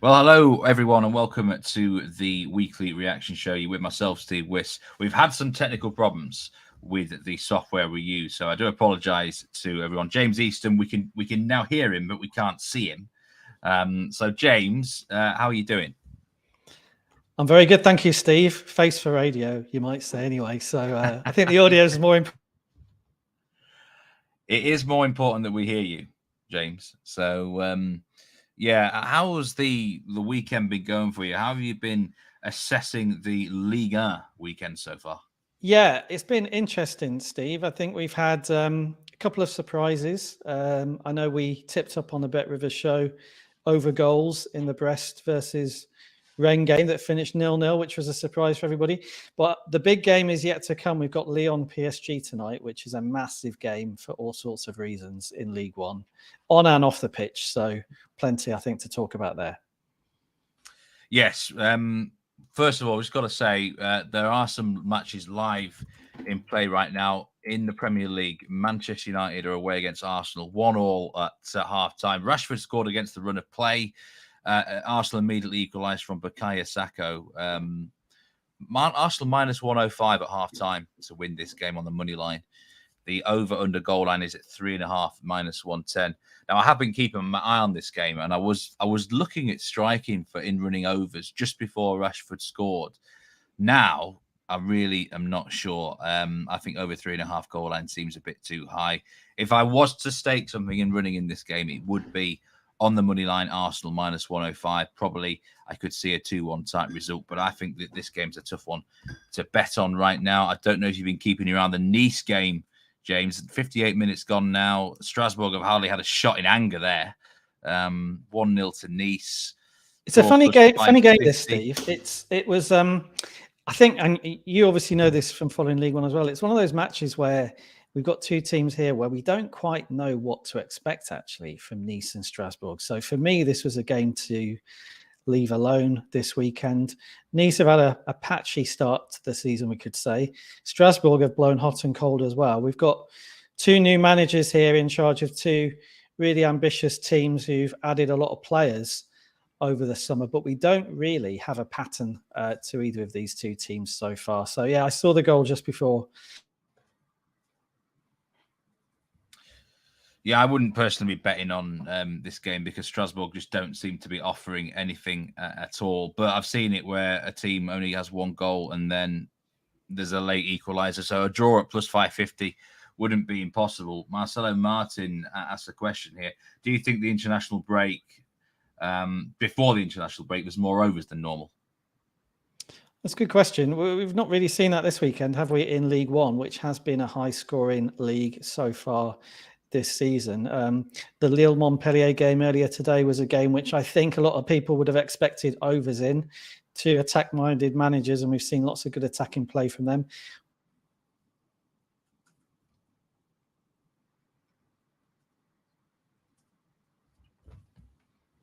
Well, hello everyone, and welcome to the weekly reaction show. You with myself, Steve Wiss. We've had some technical problems with the software we use, so I do apologise to everyone. James Easton, we can now hear him, but we can't see him. So, James, how are you doing? I'm very good, thank you, Steve. Face for radio, you might say, anyway. So I think the audio is more important. It is more important that we hear you, James. So, yeah, how has the weekend been going for you? How have you been assessing the Ligue weekend so far? Yeah, it's been interesting, Steve. I think we've had a couple of surprises. I know we tipped up on the Bet Rivers show over goals in the Brest versus Rennes game that finished 0-0, which was a surprise for everybody. But the big game is yet to come. We've got Lyon PSG tonight, which is a massive game for all sorts of reasons in League One, on and off the pitch. So plenty, I think, to talk about there. Yes. First of all, I've just got to say there are some matches live in play right now in the Premier League. Manchester United are away against Arsenal, 1-1 at half time. Rashford scored against the run of play. Arsenal immediately equalised from Bukayo Saka. Arsenal minus 105 at half time to win this game on the money line. The over/under goal line is at 3.5 minus 110. Now I have been keeping my eye on this game, and I was looking at striking for in-running overs just before Rashford scored. Now I really am not sure. I think over 3.5 goal line seems a bit too high. If I was to stake something in running in this game, it would be on the money line Arsenal minus 105. Probably I could see a 2-1 type result, but I think that this game's a tough one to bet on right now. I don't know if you've been keeping your eye on the Nice game, James. 58 minutes gone now. Strasbourg have hardly had a shot in anger there. 1-0 to Nice. It's a funny game. Funny game, this, Steve. It was. I think, and you obviously know this from following League One as well. It's one of those matches where we've got two teams here where we don't quite know what to expect actually from Nice and Strasbourg. So for me, this was a game to leave alone this weekend. Nice have had a patchy start to the season, we could say. Strasbourg have blown hot and cold as well. We've got two new managers here in charge of two really ambitious teams who've added a lot of players over the summer, but we don't really have a pattern to either of these two teams so far. So yeah, I saw the goal just before. Yeah, I wouldn't personally be betting on this game because Strasbourg just don't seem to be offering anything at all. But I've seen it where a team only has one goal and then there's a late equaliser. So a draw at plus 550 wouldn't be impossible. Marcelo Martin asked a question here. Do you think the international break, before the international break, there's more overs than normal? That's a good question. We've not really seen that this weekend, have we, in League One, which has been a high-scoring league so far this season. The Lille-Montpellier game earlier today was a game which I think a lot of people would have expected overs in, two attack-minded managers, and we've seen lots of good attacking play from them.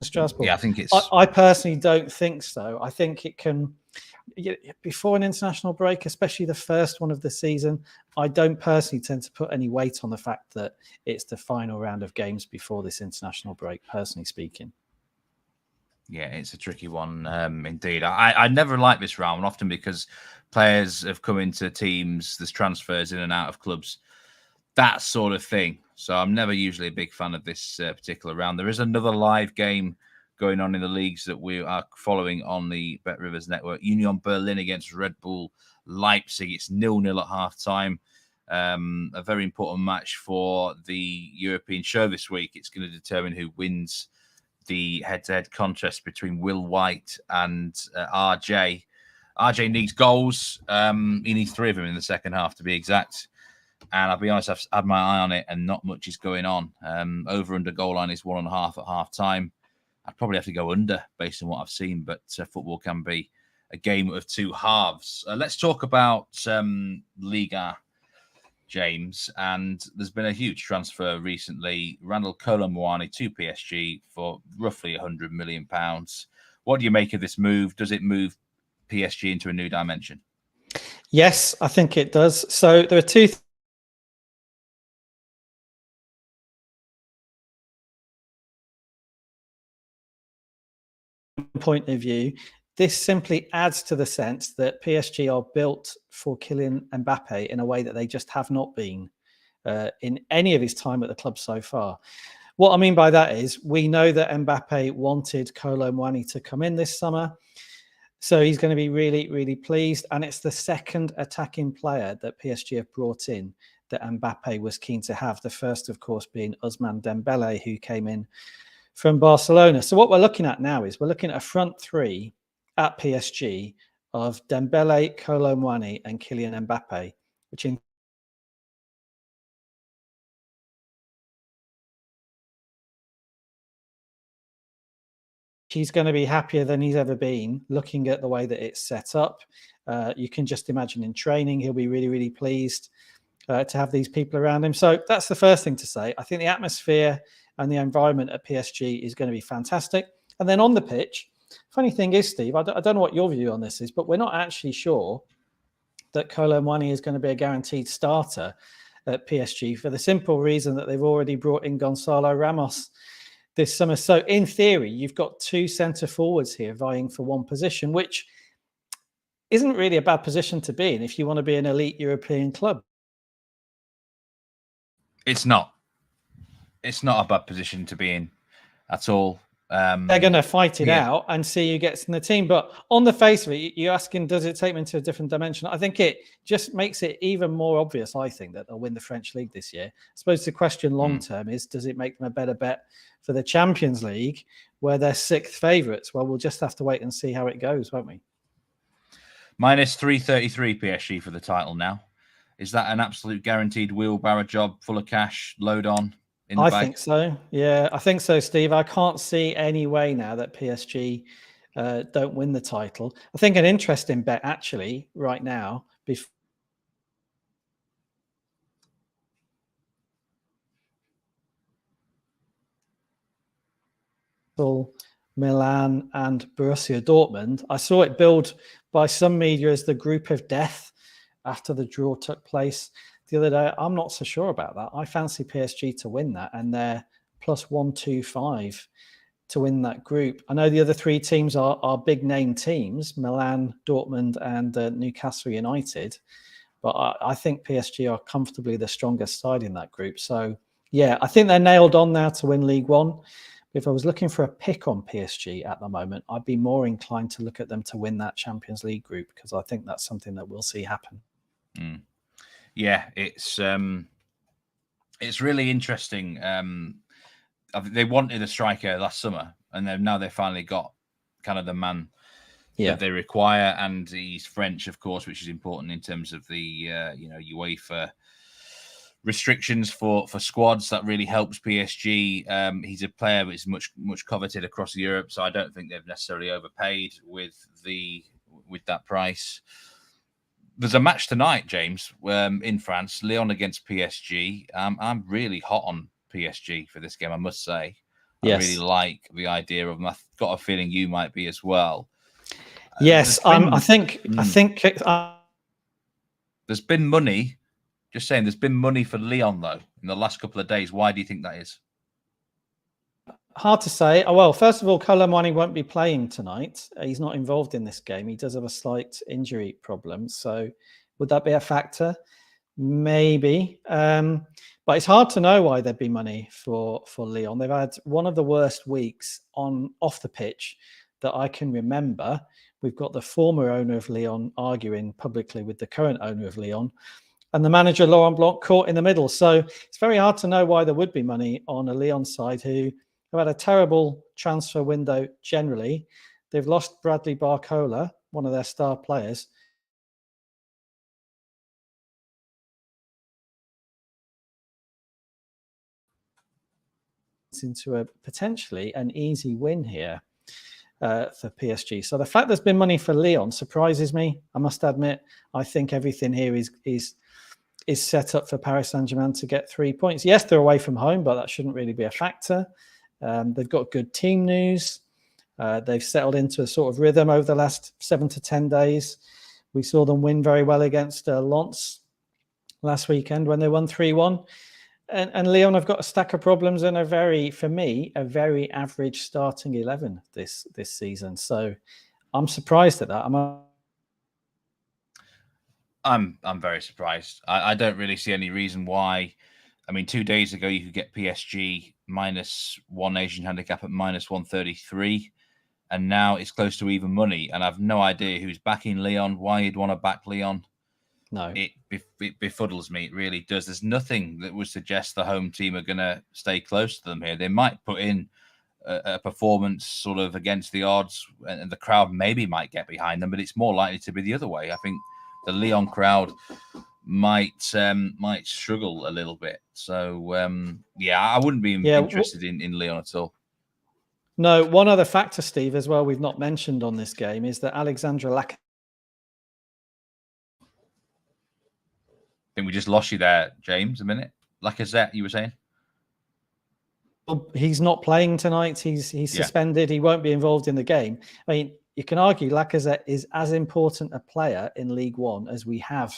Strasbourg. Yeah, I think it's. I personally don't think so. I think it can, before an international break, especially the first one of the season, I don't personally tend to put any weight on the fact that it's the final round of games before this international break, personally speaking. Yeah, it's a tricky one indeed. I never like this round, often because players have come into teams, there's transfers in and out of clubs, that sort of thing. So I'm never usually a big fan of this particular round. There is another live game going on in the leagues that we are following on the Bet Rivers network. Union Berlin against Red Bull Leipzig. It's 0-0 at half time. A very important match for the European show this week. It's going to determine who wins the head-to-head contest between Will White and RJ. RJ needs goals. He needs 3 of them in the second half, to be exact. And I'll be honest, I've had my eye on it and not much is going on. Over/under goal line is 1.5 at half time. I'd probably have to go under based on what I've seen, but football can be a game of two halves. Let's talk about Ligue, James. And there's been a huge transfer recently. Randall Kolo Muani to PSG for roughly £100 million. What do you make of this move? Does it move PSG into a new dimension? Yes, I think it does. So there are two point of view, this simply adds to the sense that PSG are built for Kylian Mbappe in a way that they just have not been in any of his time at the club so far. What I mean by that is we know that Mbappe wanted Kolo Muani to come in this summer. So he's going to be really, really pleased. And it's the second attacking player that PSG have brought in that Mbappe was keen to have. The first, of course, being Ousmane Dembele, who came in from Barcelona. So what we're looking at now is we're looking at a front three at PSG of Dembele, Kolo Muani and Kylian Mbappe, which in he's going to be happier than he's ever been looking at the way that it's set up. You can just imagine in training, he'll be really, really pleased to have these people around him. So that's the first thing to say. I think the atmosphere and the environment at PSG is going to be fantastic. And then on the pitch, funny thing is, Steve, I don't know what your view on this is, but we're not actually sure that Kolo Muani is going to be a guaranteed starter at PSG for the simple reason that they've already brought in Gonzalo Ramos this summer. So in theory, you've got two centre forwards here vying for one position, which isn't really a bad position to be in if you want to be an elite European club. It's not. It's not a bad position to be in at all. They're going to fight it out and see who gets in the team. But on the face of it, you're asking, does it take them into a different dimension? I think it just makes it even more obvious, I think, that they'll win the French League this year. I suppose the question long-term is, does it make them a better bet for the Champions League, where they're sixth favourites? Well, we'll just have to wait and see how it goes, won't we? Minus 333 PSG for the title now. Is that an absolute guaranteed wheelbarrow job, full of cash, load on? I think so. Yeah, I think so, Steve. I can't see any way now that PSG don't win the title. I think an interesting bet, actually, right now, Milan and Borussia Dortmund. I saw it billed by some media as the group of death after the draw took place the other day. I'm not so sure about that. I fancy PSG to win that, and they're plus 125 to win that group. I know the other three teams are big name teams, Milan, Dortmund, and Newcastle United. But I think PSG are comfortably the strongest side in that group. So, yeah, I think they're nailed on now to win League One. If I was looking for a pick on PSG at the moment, I'd be more inclined to look at them to win that Champions League group, because I think that's something that we'll see happen. Yeah, it's really interesting. They wanted a striker last summer, and now they finally got kind of the man that they require, and he's French, of course, which is important in terms of the UEFA restrictions for squads. That really helps PSG. He's a player that is much coveted across Europe, so I don't think they've necessarily overpaid with that price. There's a match tonight, James, in France, Lyon against PSG. I'm really hot on PSG for this game, I must say. I really like the idea of them. I've got a feeling you might be as well. Yes, I think there's been money. Just saying, there's been money for Lyon, though, in the last couple of days. Why do you think that is? Hard to say. Well, first of all, Kolo Muani won't be playing tonight. He's not involved in this game. He does have a slight injury problem. So would that be a factor? Maybe. But it's hard to know why there'd be money for Lyon. They've had one of the worst weeks off the pitch that I can remember. We've got the former owner of Lyon arguing publicly with the current owner of Lyon, and the manager, Laurent Blanc, caught in the middle. So it's very hard to know why there would be money on a Lyon side who have had a terrible transfer window generally. They've lost Bradley Barcola, one of their star players. Into a potentially an easy win here for PSG. So the fact there's been money for Lyon surprises me, I must admit. I think everything here is set up for Paris Saint-Germain to get 3 points. Yes, they're away from home, but that shouldn't really be a factor. They've got good team news. They've settled into a sort of rhythm over the last 7 to 10 days. We saw them win very well against Lens last weekend when they won 3-1. And Lyon have got a stack of problems and for me, a very average starting 11 this season. So I'm surprised at that. I'm very surprised. I don't really see any reason why. I mean, 2 days ago you could get PSG -1 Asian handicap at -133, and now it's close to even money. And I've no idea who's backing Lyon, why you'd want to back Lyon. No, it befuddles me. It really does. There's nothing that would suggest the home team are going to stay close to them here. They might put in a performance sort of against the odds, and the crowd maybe might get behind them, but it's more likely to be the other way. I think the Lyon crowd might struggle a little bit. So I wouldn't be interested in Lyon at all. No, one other factor, Steve, as well, we've not mentioned on this game is that Alexandre Lacazette. I think we just lost you there, James, a minute. Lacazette, you were saying? He's not playing tonight. He's suspended. He won't be involved in the game. I mean, you can argue Lacazette is as important a player in League One as we have,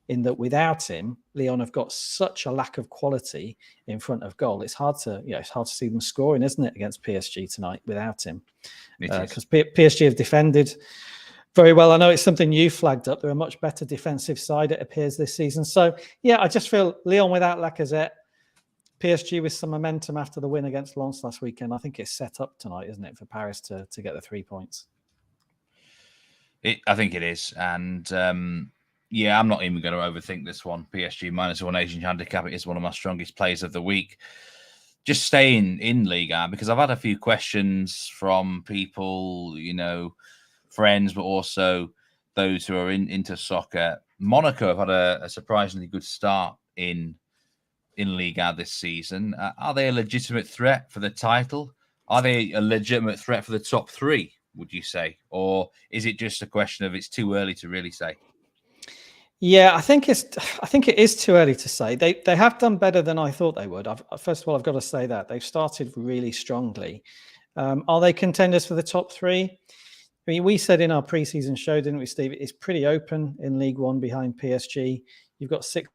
in that without him, Lyon have got such a lack of quality in front of goal. It's hard to see them scoring, isn't it, against PSG tonight without him? Because PSG have defended very well. I know it's something you flagged up. They're a much better defensive side, it appears, this season. So, yeah, I just feel Lyon without Lacazette, PSG with some momentum after the win against Lens last weekend. I think it's set up tonight, isn't it, for Paris to get the 3 points? I think it is. And, I'm not even going to overthink this one. PSG -1 Asian handicap. It is one of my strongest plays of the week. Just staying in Ligue, because I've had a few questions from people, friends, but also those who are into soccer. Monaco have had a surprisingly good start in Ligue this season. Are they a legitimate threat for the title? Are they a legitimate threat for the top 3, would you say? Or is it just a question of it's too early to really say? Yeah, I think it is too early to say. They have done better than I thought they would. First of all, I've got to say that they've started really strongly. Are they contenders for the top 3? I mean, we said in our preseason show, didn't we, Steve? It's pretty open in League One behind PSG. You've got 6.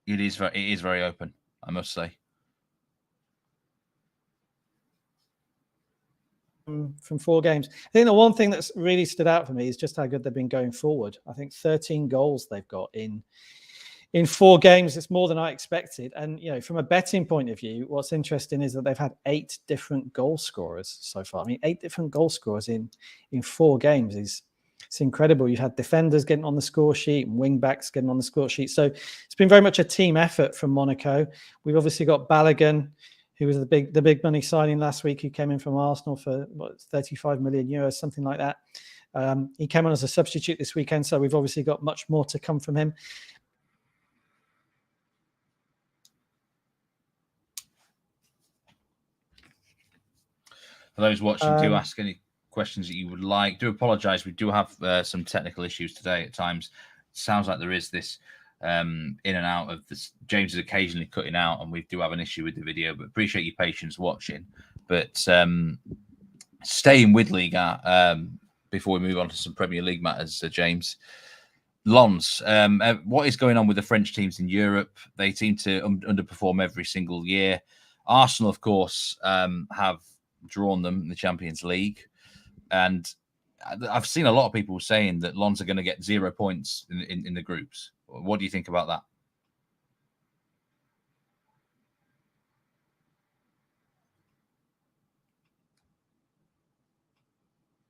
It is very open, I must say. From 4 games. I think the one thing that's really stood out for me is just how good they've been going forward. I think 13 goals they've got in 4 games. It's more than I expected. And, from a betting point of view, what's interesting is that they've had 8 different goal scorers so far. I mean, 8 different goal scorers in 4 games it's incredible. You've had defenders getting on the score sheet and wing backs getting on the score sheet. So it's been very much a team effort from Monaco. We've obviously got Balogun, who was the big money signing last week, who came in from Arsenal for 35 million euros, something like that. He came on as a substitute this weekend, so we've obviously got much more to come from him. For those watching, do ask any questions that you would like. Do apologise. We do have some technical issues today at times. It sounds like there is this in and out of this. James is occasionally cutting out, and we do have an issue with the video, but appreciate your patience watching. But staying with Liga, before we move on to some Premier League matters, James. Lens, what is going on with the French teams in Europe? They seem to underperform every single year. Arsenal, of course, have drawn them in the Champions League. And I've seen a lot of people saying that Lens are going to get 0 points in the groups. What do you think about that?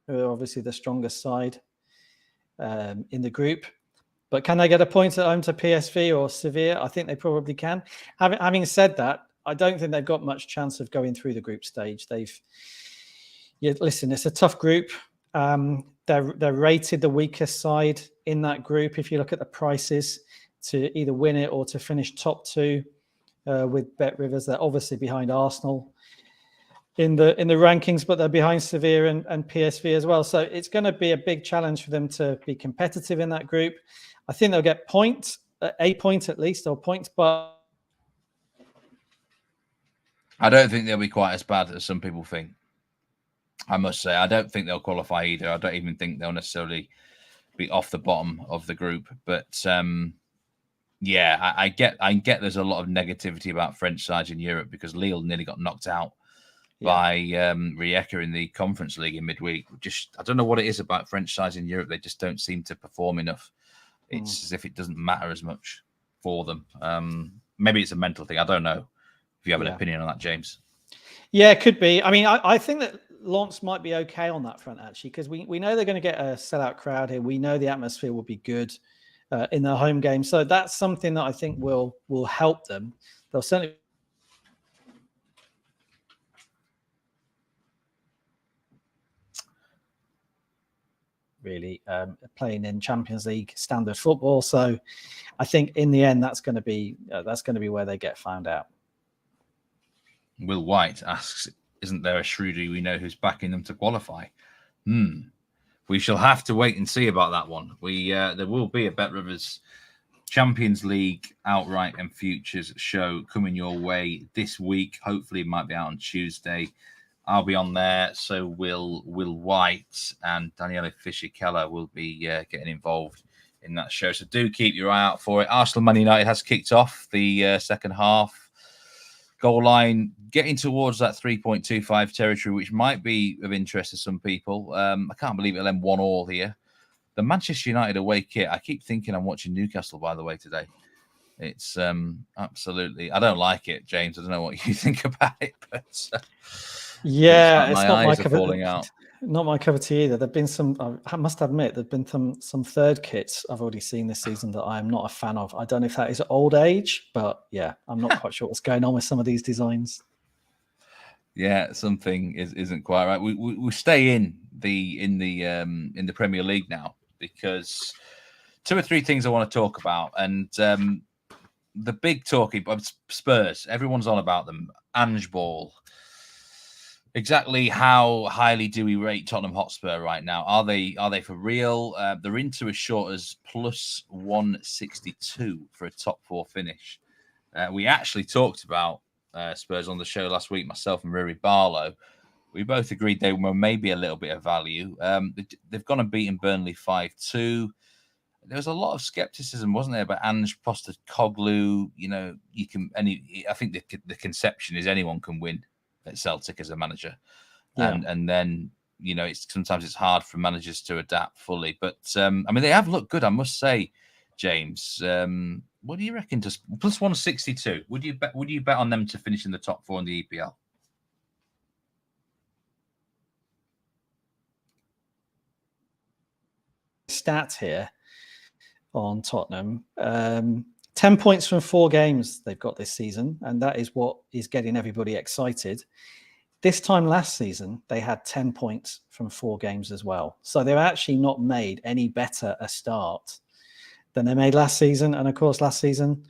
Obviously the strongest side in the group. But can they get a point at home to PSV or Sevilla? I think they probably can. Having said that, I don't think they've got much chance of going through the group stage. Listen, it's a tough group. They're rated the weakest side in that group. If you look at the prices to either win it or to finish top 2 with Bet Rivers, they're obviously behind Arsenal in the rankings, but they're behind Sevilla and PSV as well. So it's going to be a big challenge for them to be competitive in that group. I think they'll get a point at least, or points, but I don't think they'll be quite as bad as some people think. I must say, I don't think they'll qualify either. I don't even think they'll necessarily be off the bottom of the group. But Yeah, I get. There's a lot of negativity about French sides in Europe because Lille nearly got knocked out by Rijeka in the Conference League in midweek. I don't know what it is about French sides in Europe. They just don't seem to perform enough. It's as if it doesn't matter as much for them. Maybe it's a mental thing. I don't know. If you have an opinion on that, James. Yeah, it could be. I mean, I think that Lens might be okay on that front, actually, because we know they're going to get a sellout crowd here. We know the atmosphere will be good in their home game. So that's something that I think will help them. They'll certainly really playing in Champions League standard football. So I think in the end, that's going to be where they get found out. Will White asks, isn't there a Shrewdy we know who's backing them to qualify? We shall have to wait and see about that one. There will be a Bet Rivers Champions League outright and futures show coming your way this week. Hopefully it might be out on Tuesday. I'll be on there. So will White and Daniela Fischer-Keller will be getting involved in that show. So do keep your eye out for it. Arsenal Man United has kicked off the second half. Goal line getting towards that 3.25 territory, which might be of interest to some people. I can't believe it'll end 1-1 here. The Manchester United away kit. I keep thinking I'm watching Newcastle, by the way, today. It's absolutely. I don't like it, James. I don't know what you think about it, but yeah, it's not my eyes are falling out. Not my cup of tea either. There've been some. I must admit, there've been some third kits I've already seen this season that I am not a fan of. I don't know if that is old age, but yeah, I'm not quite sure what's going on with some of these designs. Yeah, something isn't quite right. We stay in the Premier League now because two or three things I want to talk about, and the big talking about Spurs. Everyone's on about them. Ange Ball. Exactly how highly do we rate Tottenham Hotspur right now? Are they for real? They're into as short as plus 162 for a top four finish. We actually talked about Spurs on the show last week, myself and Rory Barlow. We both agreed they were maybe a little bit of value. They've gone and beaten Burnley 5-2. There was a lot of skepticism, wasn't there, about Ange Postecoglou? I think the conception is anyone can win at Celtic as a manager, and then sometimes it's hard for managers to adapt fully. But I mean, they have looked good, I must say, James. What do you reckon? Just plus 162. Would you bet on them to finish in the top four in the EPL? Stats here on Tottenham. 10 points from 4 games they've got this season, and that is what is getting everybody excited. This time last season, they had 10 points from 4 games as well. So they've actually not made any better a start than they made last season. And of course, last season,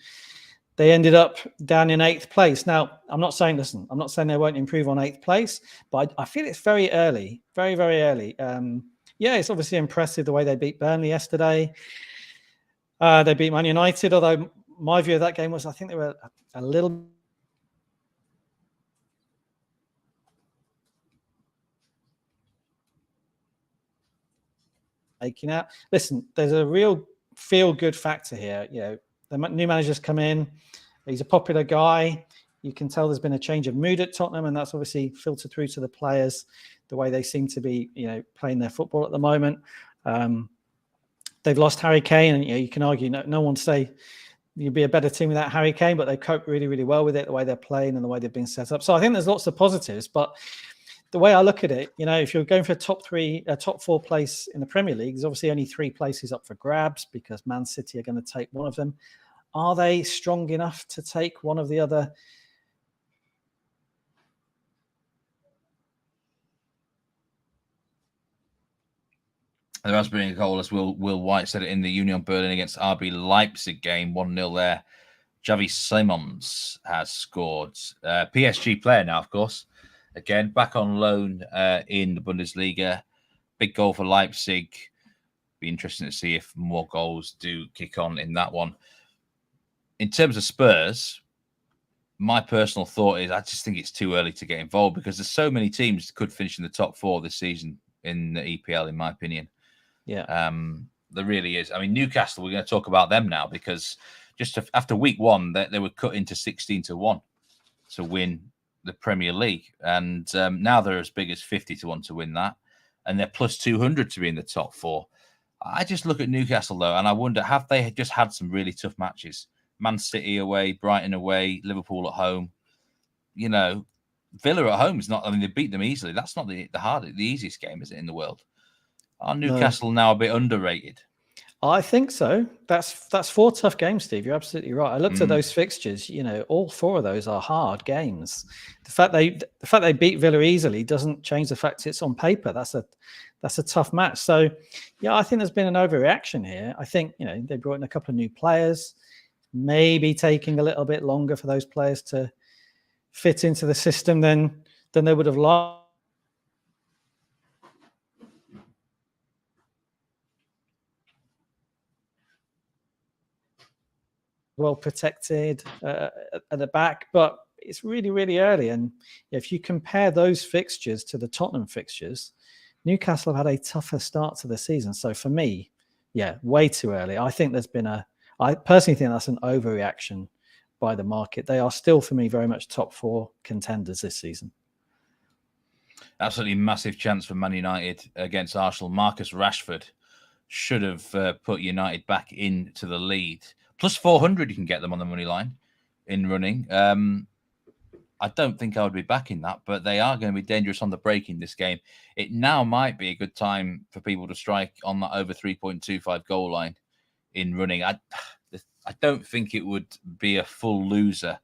they ended up down in 8th place. Now, I'm not saying they won't improve on 8th place, but I feel it's very early, very, very early. It's obviously impressive the way they beat Burnley yesterday. They beat Man United, although my view of that game was I think they were a little making out. Listen, there's a real feel-good factor here. The new manager's come in. He's a popular guy. You can tell there's been a change of mood at Tottenham, and that's obviously filtered through to the players, the way they seem to be, playing their football at the moment. They've lost Harry Kane, and you can argue no one say you'd be a better team without Harry Kane, but they cope really, really well with it, the way they're playing and the way they've been set up. So I think there's lots of positives, but the way I look at it, if you're going for a top 4 place in the Premier League, there's obviously only 3 places up for grabs because Man City are going to take one of them. Are they strong enough to take one of the other? There has been a goal, as Will White said it in the Union Berlin against RB Leipzig game, 1-0 there. Javi Simons has scored. PSG player now, of course. Again, back on loan in the Bundesliga. Big goal for Leipzig. Be interesting to see if more goals do kick on in that one. In terms of Spurs, my personal thought is I just think it's too early to get involved because there's so many teams that could finish in the top 4 this season in the EPL, in my opinion. Yeah. There really is. I mean, Newcastle, we're going to talk about them now because just after week one, they were cut into 16-1 to win the Premier League. And now they're as big as 50-1 to win that. And they're plus 200 to be in the top four. I just look at Newcastle, though, and I wonder, have they just had some really tough matches? Man City away, Brighton away, Liverpool at home. You know, Villa at home is not, I mean, they beat them easily. That's not the easiest game, is it, in the world? Are Newcastle now a bit underrated? I think so. That's 4 tough games, Steve. You're absolutely right. I looked at those fixtures. You know, all 4 of those are hard games. The fact they beat Villa easily doesn't change the fact it's on paper. That's a tough match. So, yeah, I think there's been an overreaction here. I think, you know, they brought in a couple of new players, maybe taking a little bit longer for those players to fit into the system than they would have liked. Well protected at the back, but it's really, really early. And if you compare those fixtures to the Tottenham fixtures, Newcastle have had a tougher start to the season. So for me, yeah, way too early. I think I personally think that's an overreaction by the market. They are still, for me, very much top 4 contenders this season. Absolutely massive chance for Man United against Arsenal. Marcus Rashford should have put United back into the lead. Plus 400, you can get them on the money line in running. I don't think I would be backing that, but they are going to be dangerous on the break in this game. It now might be a good time for people to strike on that over 3.25 goal line in running. I don't think it would be a full loser,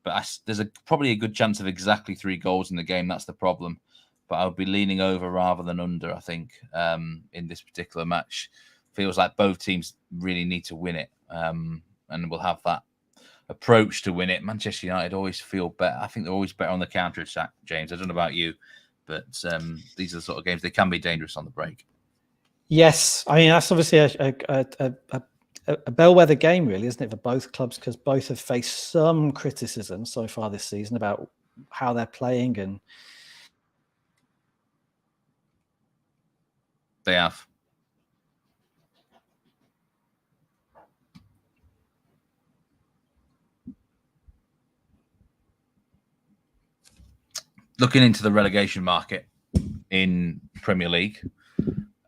but there's probably a good chance of exactly 3 goals in the game. That's the problem. But I would be leaning over rather than under, I think, in this particular match. Feels like both teams really need to win it, and we'll have that approach to win it. Manchester United always feel better. I think they're always better on the counter-attack, James. I don't know about you, but these are the sort of games, they can be dangerous on the break. Yes. I mean, that's obviously a bellwether game, really, isn't it, for both clubs, because both have faced some criticism so far this season about how they're playing. And they have. Looking into the relegation market in Premier League,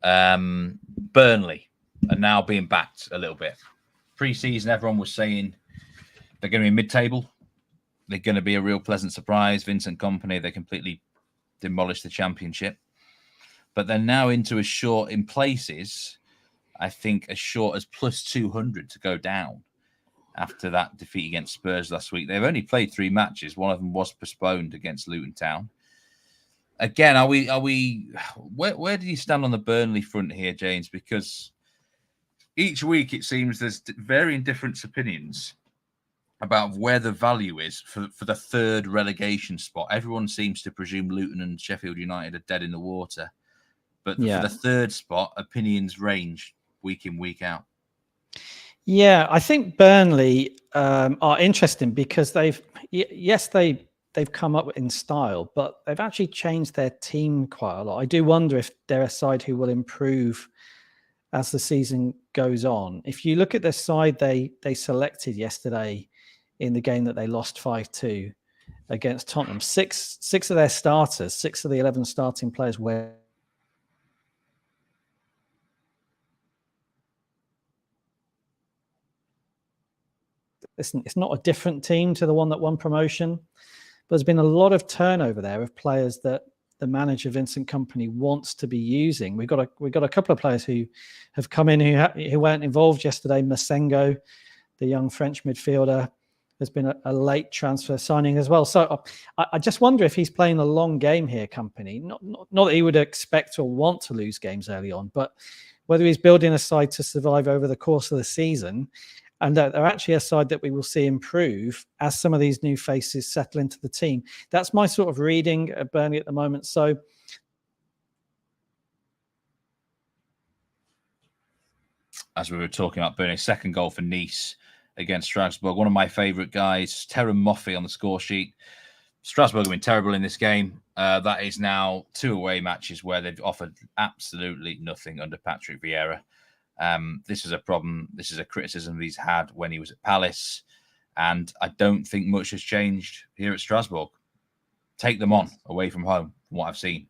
Burnley are now being backed a little bit. Pre-season, everyone was saying they're going to be mid-table. They're going to be a real pleasant surprise. Vincent Kompany, they completely demolished the Championship. But they're now into as short in places, I think, as short as plus 200 to go down after that defeat against Spurs last week. They've only played 3 matches. One of them was postponed against Luton Town. Again, are we? Where do you stand on the Burnley front here, James? Because each week it seems there's varying different opinions about where the value is for the 3rd relegation spot. Everyone seems to presume Luton and Sheffield United are dead in the water. But for the 3rd spot, opinions range week in, week out. Yeah, I think Burnley are interesting because they've come up in style, but they've actually changed their team quite a lot. I do wonder if they're a side who will improve as the season goes on. If you look at the side they selected yesterday in the game that they lost 5-2 against Tottenham, six of their starters, 6 of the 11 starting players were it's not a different team to the one that won promotion, but there's been a lot of turnover there of players that the manager Vincent Kompany wants to be using. We've got a couple of players who have come in who weren't involved yesterday. Masengo, the young French midfielder, has been a late transfer signing as well. So I just wonder if he's playing a long game here, Kompany. Not that he would expect or want to lose games early on, but whether he's building a side to survive over the course of the season. And they're actually a side that we will see improve as some of these new faces settle into the team. That's my sort of reading of Burnley at the moment. So as we were talking about Burnley's 2nd goal for Nice against Strasbourg, one of my favourite guys, Terem Moffi on the score sheet. Strasbourg have been terrible in this game. That is now 2 away matches where they've offered absolutely nothing under Patrick Vieira. This is a problem. This is a criticism he's had when he was at Palace. And I don't think much has changed here at Strasbourg. Take them on away from home, from what I've seen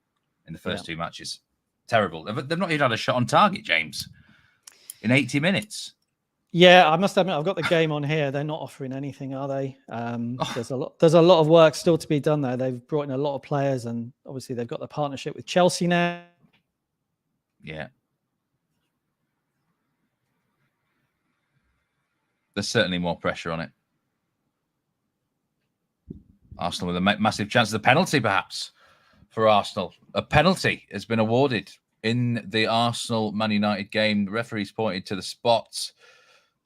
in the first 2 matches. Terrible. They've not even had a shot on target, James, in 80 minutes. Yeah, I must admit, I've got the game on here. They're not offering anything, are they? There's a lot of work still to be done there. They've brought in a lot of players, and obviously they've got the partnership with Chelsea now. Yeah. There's certainly more pressure on it. Arsenal with a massive chance of the penalty, perhaps, for Arsenal. A penalty has been awarded in the Arsenal-Man United game. The referee's pointed to the spot.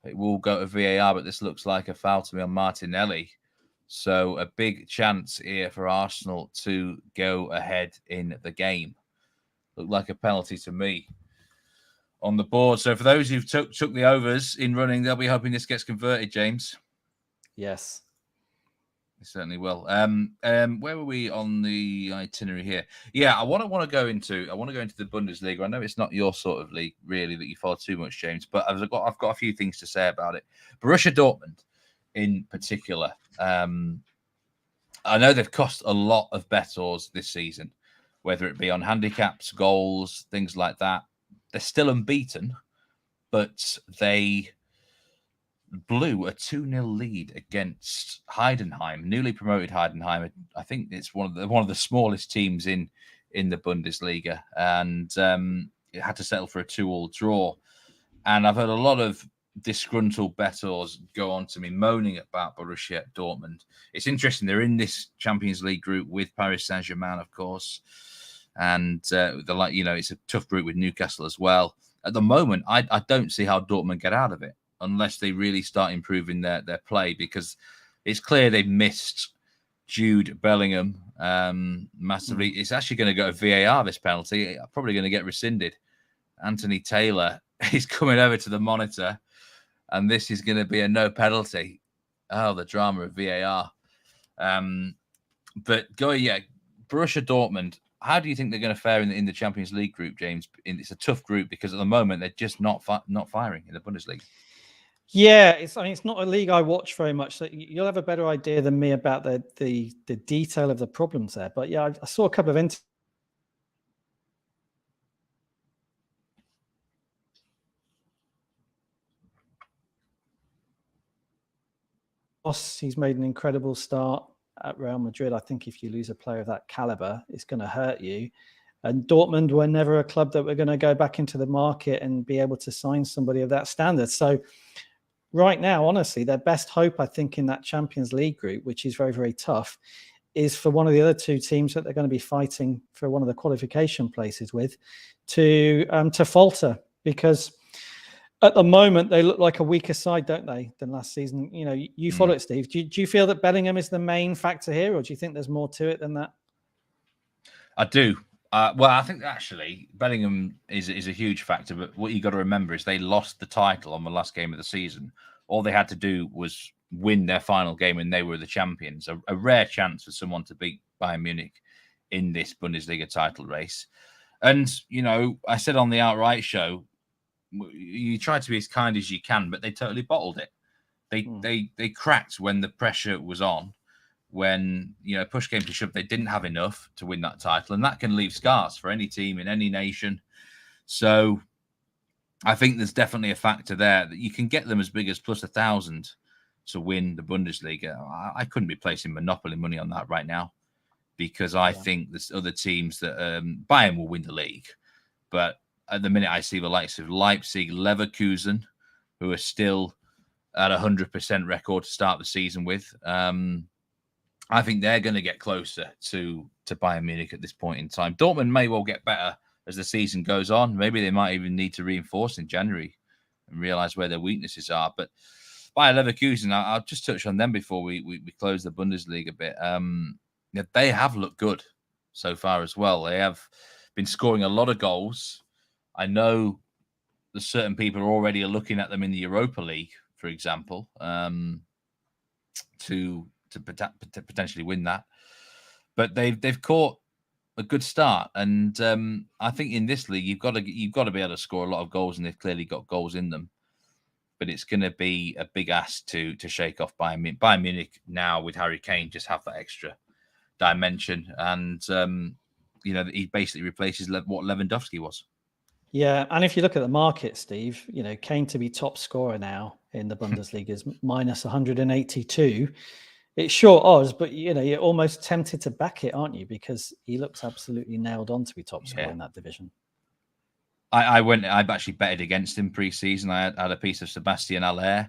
It will go to VAR, but this looks like a foul to me on Martinelli. So a big chance here for Arsenal to go ahead in the game. Looked like a penalty to me on the board. So for those who've took the overs in running, they'll be hoping this gets converted, James. Yes. It certainly will. Where were we on the itinerary here? Yeah, I want to go into the Bundesliga. I know it's not your sort of league, really, that you follow too much, James, but I've got a few things to say about it. Borussia Dortmund, in particular, I know they've cost a lot of bettors this season, whether it be on handicaps, goals, things like that. They're still unbeaten, but they blew a 2-0 lead against Heidenheim, newly promoted Heidenheim. I think it's one of the smallest teams in the Bundesliga, and it had to settle for a 2-2 draw. And I've heard a lot of disgruntled bettors go on to me moaning about Borussia Dortmund. It's interesting, they're in this Champions League group with Paris Saint-Germain, of course, and it's a tough group with Newcastle as well. At the moment, I don't see how Dortmund get out of it unless they really start improving their play, because it's clear they've missed Jude Bellingham massively. It's actually going to go to VAR, this penalty. Probably going to get rescinded. Anthony Taylor is coming over to the monitor, and this is going to be a no penalty. Oh, the drama of VAR. But Borussia Dortmund, how do you think they're going to fare in the Champions League group, James? It's a tough group because at the moment they're just not firing in the Bundesliga. Yeah, it's not a league I watch very much, so you'll have a better idea than me about the detail of the problems there. But yeah, I saw a couple of he's made an incredible start at Real Madrid. I think if you lose a player of that caliber, it's going to hurt you. And Dortmund were never a club that were going to go back into the market and be able to sign somebody of that standard. So right now, honestly, their best hope, I think, in that Champions League group, which is very, very tough, is for one of the other two teams that they're going to be fighting for one of the qualification places with to falter, because at the moment they look like a weaker side, don't they, than last season? You know, you follow it, Steve. Do you feel that Bellingham is the main factor here, or do you think there's more to it than that? I do. Well, I think actually Bellingham is a huge factor, but what you got to remember is they lost the title on the last game of the season. All they had to do was win their final game, and they were the champions. A rare chance for someone to beat Bayern Munich in this Bundesliga title race. And you know, I said on the Outright show, you try to be as kind as you can, but they totally bottled it. They cracked when the pressure was on. When, you know, push came to shove, they didn't have enough to win that title, and that can leave scars for any team in any nation. So I think there's definitely a factor there that you can get them as big as plus 1,000 to win the Bundesliga. I couldn't be placing monopoly money on that right now, because I think there's other teams that Bayern will win the league. But at the minute, I see the likes of Leipzig, Leverkusen, who are still at 100% record to start the season with. I think they're going to get closer to Bayern Munich at this point in time. Dortmund may well get better as the season goes on. Maybe they might even need to reinforce in January and realize where their weaknesses are. But Bayer Leverkusen, I'll just touch on them before we close the Bundesliga a bit. They have looked good so far as well. They have been scoring a lot of goals. I know that certain people are already looking at them in the Europa League, for example, to potentially win that. But they've caught a good start. And I think in this league, you've got to be able to score a lot of goals, and they've clearly got goals in them. But it's going to be a big ask to shake off Bayern Munich. Bayern Munich now with Harry Kane just have that extra dimension, and he basically replaces what Lewandowski was. Yeah, and if you look at the market, Steve, Kane to be top scorer now in the Bundesliga is minus 182. It's short odds, but you're almost tempted to back it, aren't you? Because he looks absolutely nailed on to be top scorer in that division. I've actually betted against him pre-season. I had a piece of Sebastian Aller,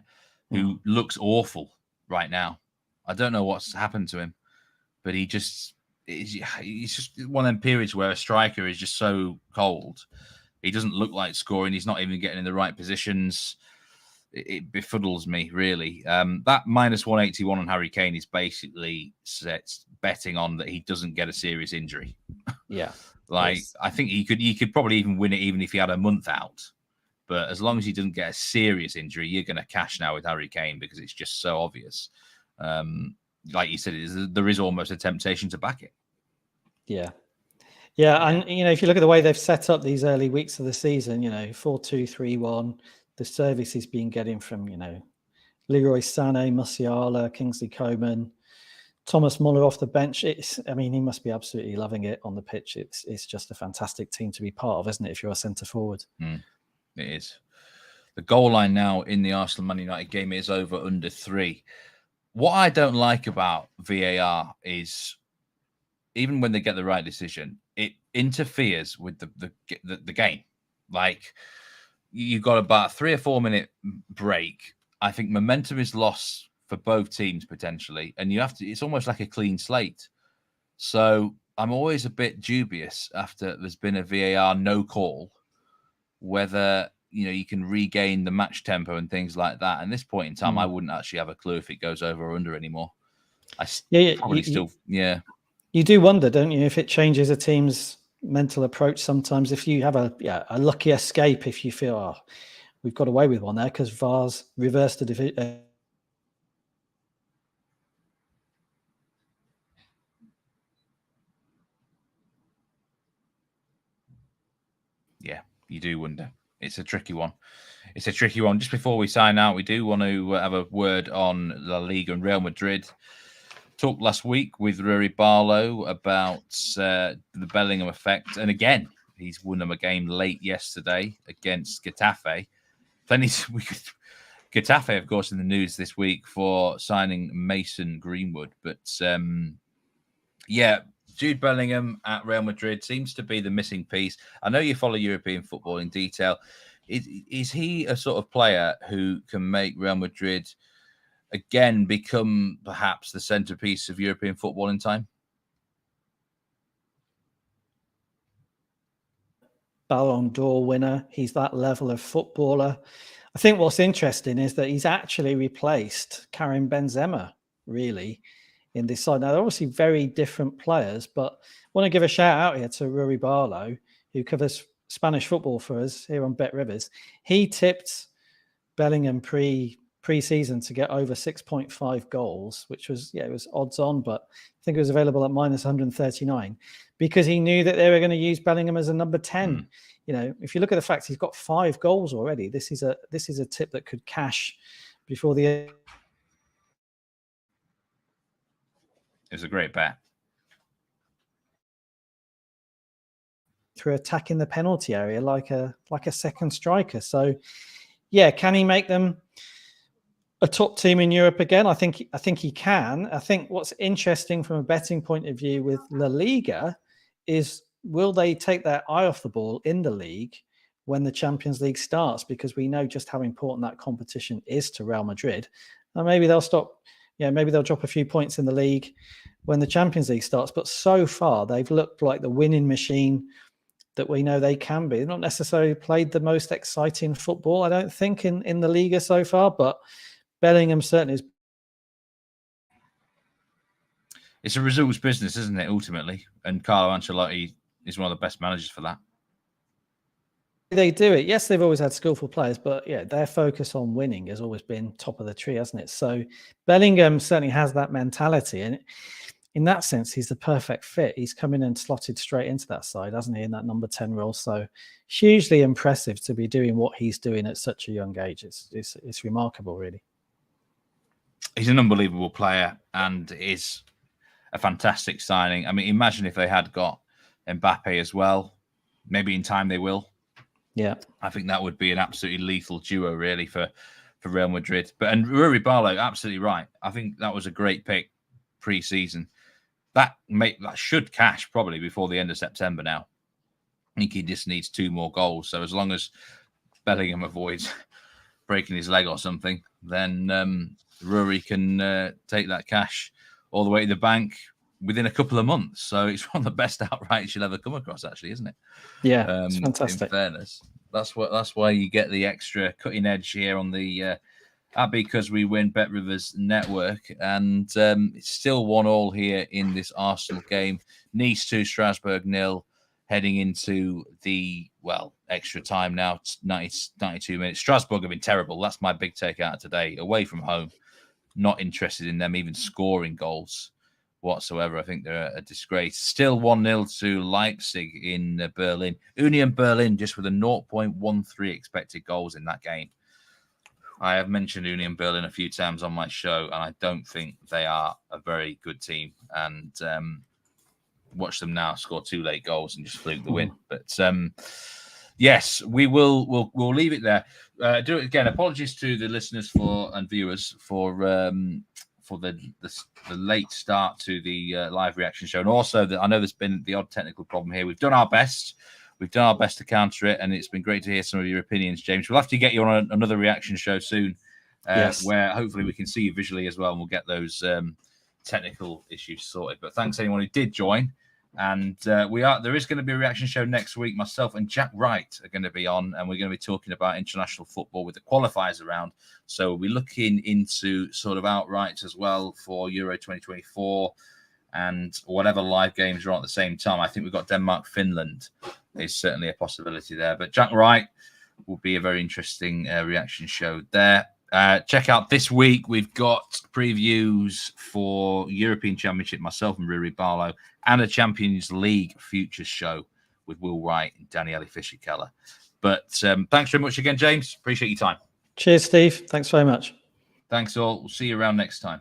who looks awful right now. I don't know what's happened to him, but he's just one of them periods where a striker is just so cold. He doesn't look like scoring. He's not even getting in the right positions. It befuddles me, really. That minus 181 on Harry Kane is basically betting on that he doesn't get a serious injury. Yeah. Yes. I think he could probably even win it even if he had a month out. But as long as he doesn't get a serious injury, you're going to cash now with Harry Kane because it's just so obvious. Like you said, there is almost a temptation to back it. Yeah. Yeah, and if you look at the way they've set up these early weeks of the season, 4-2-3-1, the service he's been getting from, Leroy Sané, Musiala, Kingsley Coman, Thomas Muller off the bench. He must be absolutely loving it on the pitch. It's just a fantastic team to be part of, isn't it, if you're a centre forward? It is. The goal line now in the Arsenal-Man United game is over under 3. What I don't like about VAR is even when they get the right decision, it interferes with the game. Like, you've got about a 3 or 4 minute break. I think momentum is lost for both teams potentially, and it's almost like a clean slate. So I'm always a bit dubious after there's been a VAR no call, whether you can regain the match tempo and things like that. And this point in time, I wouldn't actually have a clue if it goes over or under anymore. You do wonder, don't you, if it changes a team's mental approach sometimes. If you have a lucky escape, if you feel, we've got away with one there because VAR's reversed the division. Yeah, you do wonder. It's a tricky one. Just before we sign out, we do want to have a word on La Ligue and Real Madrid. Talked last week with Rory Barlow about the Bellingham effect. And again, he's won them a game late yesterday against Getafe. Getafe, of course, in the news this week for signing Mason Greenwood. But Jude Bellingham at Real Madrid seems to be the missing piece. I know you follow European football in detail. Is he a sort of player who can make Real Madrid again become perhaps the centerpiece of European football in time? Ballon d'Or winner. He's that level of footballer. I think what's interesting is that he's actually replaced Karim Benzema, really, in this side. Now, they're obviously very different players, but I want to give a shout out here to Rory Barlow, who covers Spanish football for us here on Bet Rivers. He tipped Bellingham pre-season to get over 6.5 goals, which was, it was odds on, but I think it was available at minus 139 because he knew that they were going to use Bellingham as a number 10. If you look at the fact he's got 5 goals already, this is a tip that could cash before the. It's a great bet. Through attacking the penalty area like a second striker. So, yeah, can he make them a top team in Europe again? I think he can. I think what's interesting from a betting point of view with La Liga is, will they take their eye off the ball in the league when the Champions League starts? Because we know just how important that competition is to Real Madrid. And maybe they'll stop. Maybe they'll drop a few points in the league when the Champions League starts. But so far, they've looked like the winning machine that we know they can be. They've not necessarily played the most exciting football, I don't think, in the Liga so far, but Bellingham certainly is. It's a results business, isn't it, ultimately? And Carlo Ancelotti is one of the best managers for that. They do it. Yes, they've always had skillful players, but their focus on winning has always been top of the tree, hasn't it? So Bellingham certainly has that mentality. And in that sense, he's the perfect fit. He's come in and slotted straight into that side, hasn't he, in that number 10 role? So hugely impressive to be doing what he's doing at such a young age. It's remarkable, really. He's an unbelievable player and is a fantastic signing. I mean, imagine if they had got Mbappe as well. Maybe in time they will. Yeah. I think that would be an absolutely lethal duo, really, for Real Madrid. And Rui Barlow, absolutely right. I think that was a great pick pre-season. That should cash probably before the end of September now. I think he just needs 2 more goals. So as long as Bellingham avoids breaking his leg or something, then Rui can take that cash all the way to the bank within a couple of months. So it's one of the best outrights you'll ever come across, actually, isn't it? Yeah, it's fantastic. In fairness, that's why you get the extra cutting edge here on the Because We Win Bet Rivers network, and it's still 1-1 here in this Arsenal game. Nice 2, Strasbourg 0, heading into the extra time now. It's 92 minutes. Strasbourg have been terrible. That's my big take out of today. Away from home, not interested in them even scoring goals whatsoever. I think they're a disgrace. Still 1-0 to Leipzig in Berlin. Union Berlin just with a 0.13 expected goals in that game. I have mentioned Union Berlin a few times on my show, and I don't think they are a very good team. And watch them now score 2 late goals and just fluke the win. But yes, we'll leave it there. Do it again. Apologies to the listeners and viewers for the late start to the live reaction show, and also that I know there's been the odd technical problem here. We've done our best. We've done our best to counter it, and it's been great to hear some of your opinions, James. We'll have to get you on another reaction show soon, yes, where hopefully we can see you visually as well, and we'll get those technical issues sorted. But thanks anyone who did join. And there is going to be a reaction show next week. Myself and Jack Wright are going to be on, and we're going to be talking about international football with the qualifiers around. So we'll be looking into sort of outrights as well for Euro 2024 and whatever live games are on at the same time. I think we've got Denmark-Finland. There's certainly a possibility there. But Jack Wright will be a very interesting reaction show there. Check out this week. We've got previews for European Championship, myself and Rui Barlow, and a Champions League Futures show with Will Wright and Daniele Fischer-Keller. But thanks very much again, James. Appreciate your time. Cheers, Steve. Thanks very much. Thanks all. We'll see you around next time.